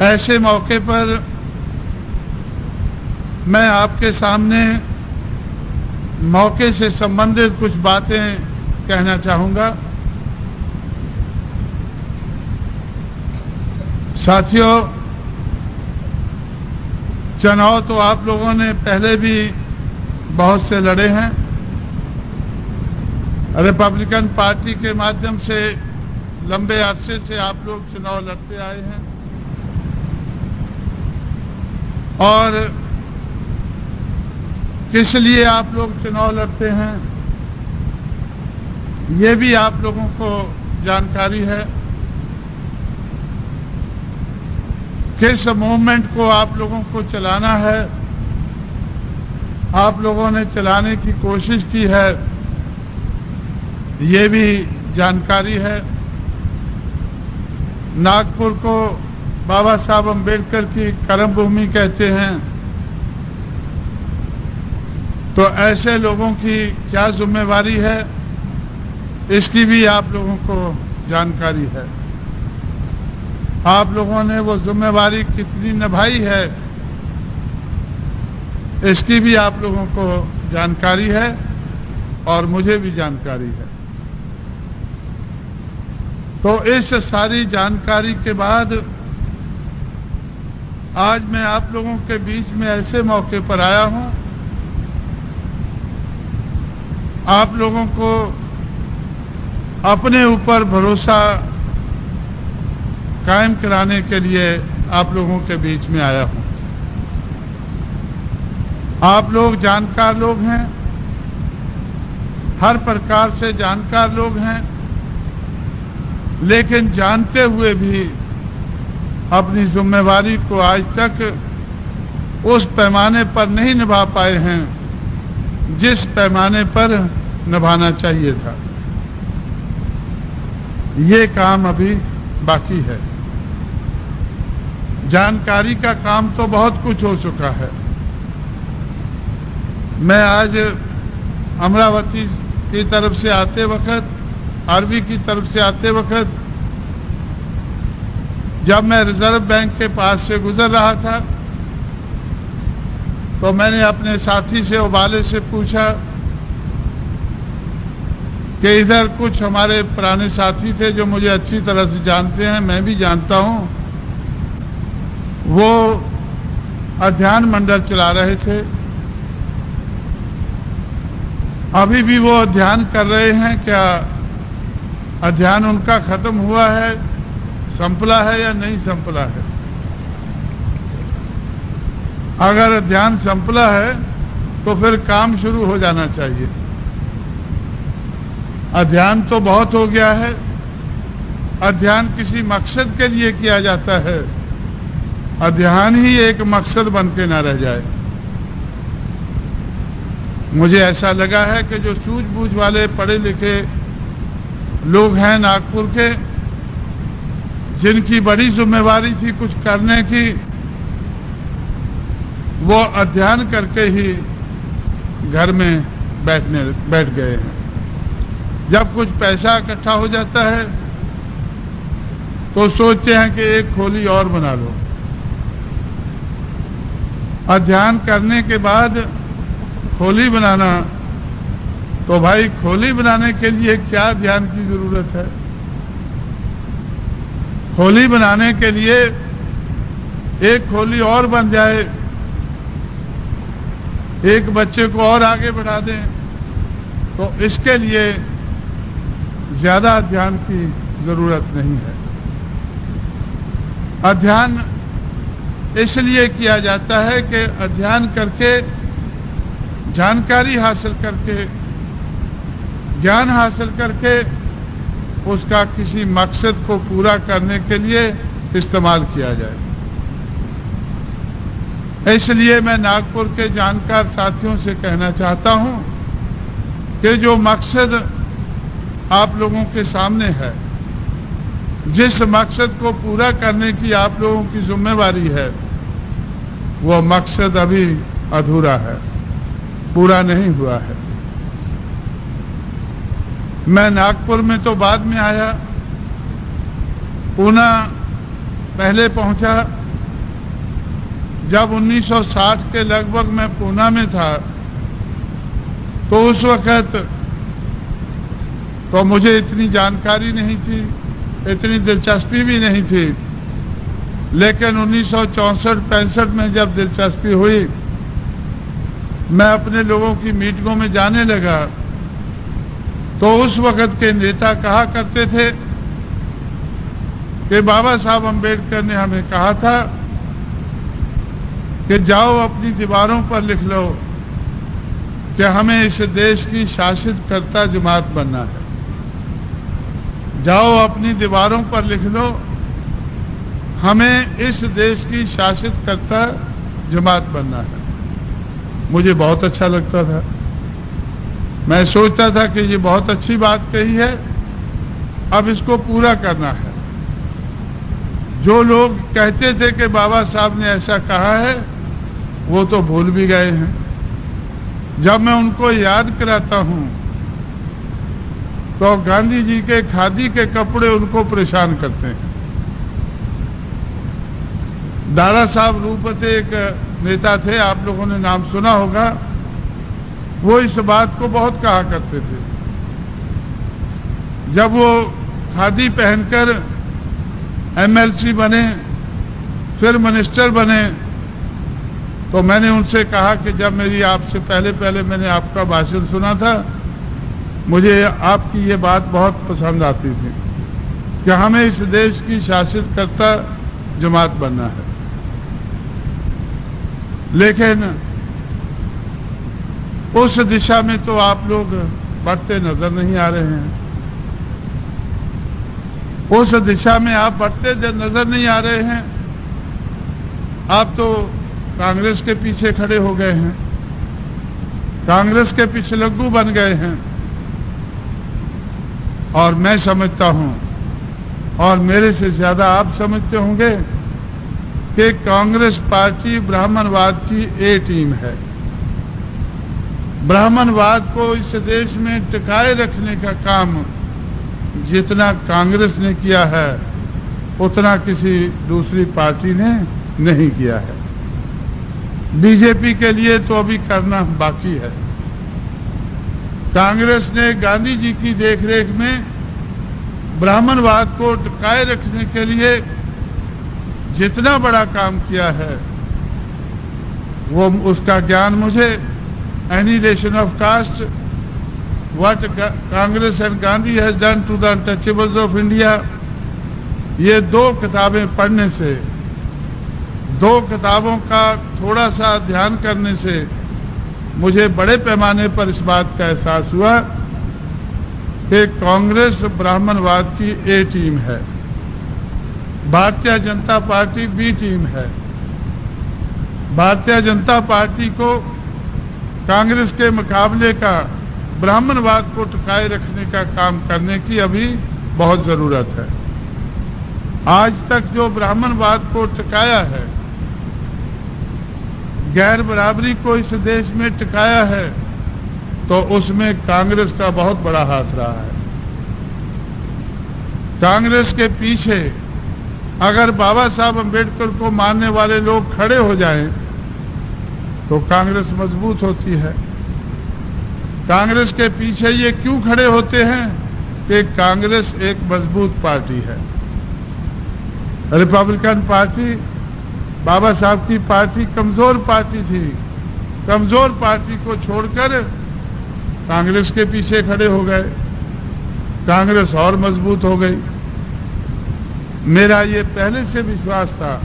ऐसे मौके पर मैं आपके सामने मौके से संबंधित कुछ बातें कहना चाहूँगा। साथियों, चुनाव तो आप लोगों ने पहले भी बहुत से लड़े हैं। रिपब्लिकन पार्टी के माध्यम से लंबे अरसे से आप लोग चुनाव लड़ते आए हैं और किस लिए आप लोग चुनाव लड़ते हैं ये भी आप लोगों को जानकारी है। किस मूवमेंट को आप लोगों को चलाना है, आप लोगों ने चलाने की कोशिश की है, ये भी जानकारी है। नागपुर को बाबा साहब अम्बेडकर की कर्मभूमि कहते हैं, तो ऐसे लोगों की क्या जिम्मेवारी है इसकी भी आप लोगों को जानकारी है। आप लोगों ने वो जिम्मेवारी कितनी निभाई है इसकी भी आप लोगों को जानकारी है और मुझे भी जानकारी है। तो इस सारी जानकारी के बाद आज मैं आप लोगों के बीच में ऐसे मौके पर आया हूं, आप लोगों को अपने ऊपर भरोसा कायम कराने के लिए आप लोगों के बीच में आया हूं। आप लोग जानकार लोग हैं, हर प्रकार से जानकार लोग हैं, लेकिन जानते हुए भी अपनी जिम्मेवारी को आज तक उस पैमाने पर नहीं निभा पाए हैं जिस पैमाने पर निभाना चाहिए था। ये काम अभी बाकी है। जानकारी का काम तो बहुत कुछ हो चुका है। मैं आज अमरावती की तरफ से आते वक्त, आरवी की तरफ से आते वक्त जब मैं रिजर्व बैंक के पास से गुजर रहा था तो मैंने अपने साथी से, उबाले से पूछा कि इधर कुछ हमारे पुराने साथी थे जो मुझे अच्छी तरह से जानते हैं, मैं भी जानता हूं, वो अध्ययन मंडल चला रहे थे। अभी भी वो अध्ययन कर रहे हैं क्या? अध्ययन उनका खत्म हुआ है, संपला है या नहीं संपला है? अगर अध्ययन संपला है तो फिर काम शुरू हो जाना चाहिए। अध्ययन तो बहुत हो गया है। अध्ययन किसी मकसद के लिए किया जाता है, अध्ययन ही एक मकसद बन के ना रह जाए। मुझे ऐसा लगा है कि जो सूझबूझ वाले पढ़े लिखे लोग हैं नागपुर के, जिनकी बड़ी जिम्मेवारी थी कुछ करने की, वो अध्ययन करके ही घर में बैठ गए हैं। जब कुछ पैसा इकट्ठा हो जाता है तो सोचते हैं कि एक खोली और बना लो। अध्ययन करने के बाद खोली बनाना, तो भाई खोली बनाने के लिए क्या ध्यान की जरूरत है? खोली बनाने के लिए एक खोली और बन जाए, एक बच्चे को और आगे बढ़ा दें, तो इसके लिए ज्यादा अध्ययन की जरूरत नहीं है। अध्ययन इसलिए किया जाता है कि अध्ययन करके, जानकारी हासिल करके, ज्ञान हासिल करके उसका किसी मकसद को पूरा करने के लिए इस्तेमाल किया जाए। इसलिए मैं नागपुर के जानकार साथियों से कहना चाहता हूं कि जो मकसद आप लोगों के सामने है, जिस मकसद को पूरा करने की आप लोगों की जिम्मेवारी है, वो मकसद अभी अधूरा है, पूरा नहीं हुआ है। मैं नागपुर में तो बाद में आया, पूना पहले पहुंचा, जब 1960 के लगभग मैं पूना में था तो उस वक़्त तो मुझे इतनी जानकारी नहीं थी, इतनी दिलचस्पी भी नहीं थी। लेकिन 1964-65 में जब दिलचस्पी हुई, मैं अपने लोगों की मीटिंगों में जाने लगा, तो उस वक़्त के नेता कहा करते थे कि बाबा साहब अम्बेडकर ने हमें कहा था कि जाओ अपनी दीवारों पर लिख लो कि हमें इस देश की शासित कर्ता जमात बनना है। जाओ अपनी दीवारों पर लिख लो, हमें इस देश की शासित कर्ता जमात बनना है। मुझे बहुत अच्छा लगता था। मैं सोचता था कि ये बहुत अच्छी बात कही है, अब इसको पूरा करना है। जो लोग कहते थे कि बाबा साहब ने ऐसा कहा है, वो तो भूल भी गए हैं। जब मैं उनको याद कराता हूं तो गांधी जी के खादी के कपड़े उनको परेशान करते हैं। दादा साहब रूपते एक नेता थे, आप लोगों ने नाम सुना होगा। वो इस बात को बहुत कहा करते थे। जब वो खादी पहनकर एमएलसी बने, फिर मिनिस्टर बने, तो मैंने उनसे कहा कि जब मेरी आपसे पहले मैंने आपका भाषण सुना था, मुझे आपकी ये बात बहुत पसंद आती थी कि हमें इस देश की शासित कर्ता जमात बनना है। लेकिन उस दिशा में तो आप लोग बढ़ते नजर नहीं आ रहे हैं। उस दिशा में आप बढ़ते नजर नहीं आ रहे हैं। आप तो कांग्रेस के पीछे खड़े हो गए हैं, कांग्रेस के पिछलग्गू बन गए हैं। और मैं समझता हूं, और मेरे से ज्यादा आप समझते होंगे, कि कांग्रेस पार्टी ब्राह्मणवाद की ए टीम है। ब्राह्मणवाद को इस देश में टिकाए रखने का काम जितना कांग्रेस ने किया है, उतना किसी दूसरी पार्टी ने नहीं किया है। बीजेपी के लिए तो अभी करना बाकी है। कांग्रेस ने गांधी जी की देखरेख में ब्राह्मणवाद को टिकाए रखने के लिए जितना बड़ा काम किया है, वो उसका ज्ञान मुझे annihilation of caste, what Congress and Gandhi has done to the untouchables of India, ये 2 किताबें पढ़ने से, 2 किताबों का थोड़ा सा ध्यान करने से मुझे बड़े पैमाने पर इस बात का एहसास हुआ कि कांग्रेस ब्राह्मणवाद की ए टीम है, Bharatiya Janata party B team है। भारतीय जनता पार्टी को कांग्रेस के मुकाबले का ब्राह्मणवाद को टिकाए रखने का काम करने की अभी बहुत जरूरत है। आज तक जो ब्राह्मणवाद को टिकाया है, गैर बराबरी को इस देश में टिकाया है, तो उसमें कांग्रेस का बहुत बड़ा हाथ रहा है। कांग्रेस के पीछे अगर बाबा साहब अम्बेडकर को मानने वाले लोग खड़े हो जाएं, तो कांग्रेस मजबूत होती है। कांग्रेस के पीछे ये क्यों खड़े होते हैं कि कांग्रेस एक मजबूत पार्टी है। रिपब्लिकन पार्टी, बाबा साहब की पार्टी कमजोर पार्टी थी। कमजोर पार्टी को छोड़कर कांग्रेस के पीछे खड़े हो गए, कांग्रेस और मजबूत हो गई। मेरा ये पहले से विश्वास था।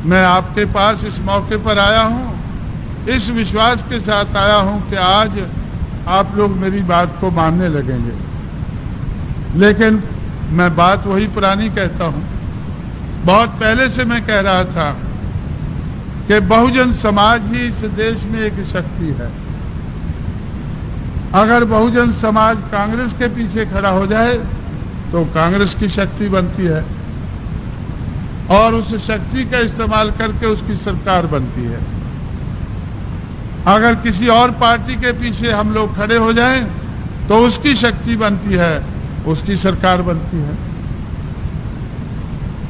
मैं आपके पास इस मौके पर आया हूं, इस विश्वास के साथ आया हूं कि आज आप लोग मेरी बात को मानने लगेंगे। लेकिन मैं बात वही पुरानी कहता हूं। बहुत पहले से मैं कह रहा था कि बहुजन समाज ही इस देश में एक शक्ति है। अगर बहुजन समाज कांग्रेस के पीछे खड़ा हो जाए तो कांग्रेस की शक्ति बनती है और उस शक्ति का इस्तेमाल करके उसकी सरकार बनती है। अगर किसी और पार्टी के पीछे हम लोग खड़े हो जाएं तो उसकी शक्ति बनती है, उसकी सरकार बनती है।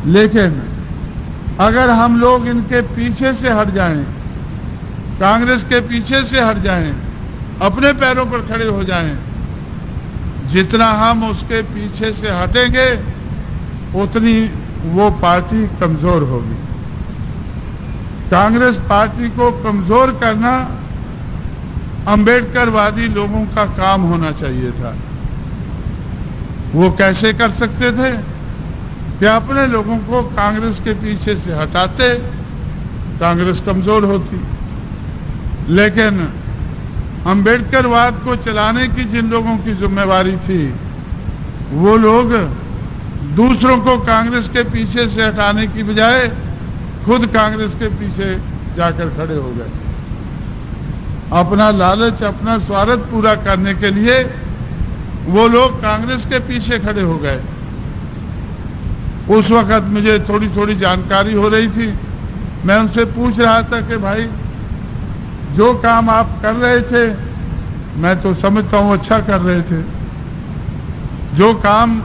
लेकिन अगर हम लोग इनके पीछे से हट जाएं, कांग्रेस के पीछे से हट जाएं, अपने पैरों पर खड़े हो जाएं, जितना हम उसके पीछे से हटेंगे उतनी वो पार्टी कमजोर होगी। कांग्रेस पार्टी को कमजोर करना अंबेडकरवादी लोगों का काम होना चाहिए था। वो कैसे कर सकते थे कि अपने लोगों को कांग्रेस के पीछे से हटाते, कांग्रेस कमजोर होती। लेकिन अंबेडकरवाद को चलाने की जिन लोगों की जिम्मेवारी थी, वो लोग दूसरों को कांग्रेस के पीछे से हटाने की बजाय खुद कांग्रेस के पीछे जाकर खड़े हो गए। अपना लालच, अपना स्वार्थ पूरा करने के लिए वो लोग कांग्रेस के पीछे खड़े हो गए। उस वक्त मुझे थोड़ी थोड़ी जानकारी हो रही थी। मैं उनसे पूछ रहा था कि भाई, जो काम आप कर रहे थे मैं तो समझता हूं अच्छा कर रहे थे, जो काम